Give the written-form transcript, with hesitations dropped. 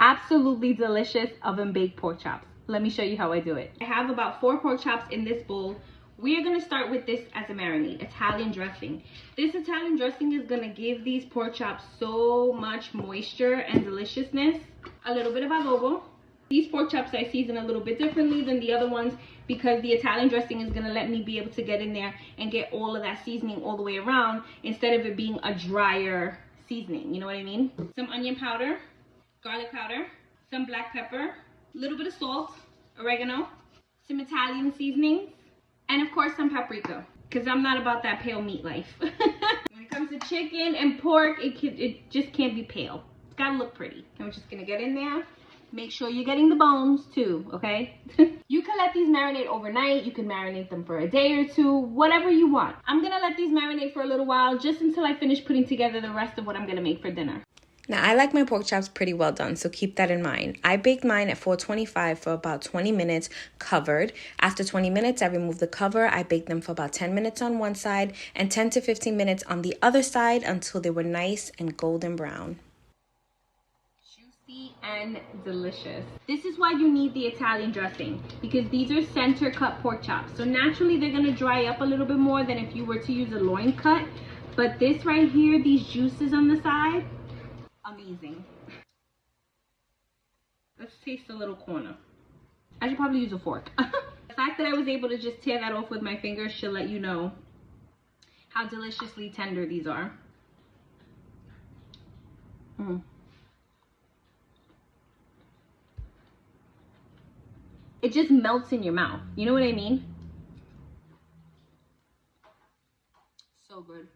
absolutely delicious oven baked pork chops. Let me show you how I do it. I have about 4 pork chops in this bowl. We are gonna start with this as a marinade, Italian dressing. This Italian dressing is gonna give these pork chops so much moisture and deliciousness. A little bit of adobo. These pork chops I season a little bit differently than the other ones because the Italian dressing is gonna let me be able to get in there and get all of that seasoning all the way around instead of it being a drier seasoning, you know what I mean? Some onion powder, garlic powder, some black pepper, a little bit of salt, oregano, some Italian seasonings, and of course some paprika, because I'm not about that pale meat life. When it comes to chicken and pork, it just can't be pale. It's gotta look pretty. And we're just gonna get in there. Make sure you're getting the bones too, okay? You can let these marinate overnight. You can marinate them for a day or two, whatever you want. I'm gonna let these marinate for a little while just until I finish putting together the rest of what I'm gonna make for dinner. Now, I like my pork chops pretty well done, so keep that in mind. I baked mine at 425 for about 20 minutes covered. After 20 minutes, I removed the cover. I baked them for about 10 minutes on one side and 10 to 15 minutes on the other side until they were nice and golden brown. Juicy and delicious. This is why you need the Italian dressing, because these are center cut pork chops. So naturally, they're gonna dry up a little bit more than if you were to use a loin cut. But this right here, these juices on the side, amazing. Let's taste a little corner. I should probably use a fork. The fact that I was able to just tear that off with my fingers should let you know how deliciously tender these are. It just melts in your mouth. You know what I mean? So good.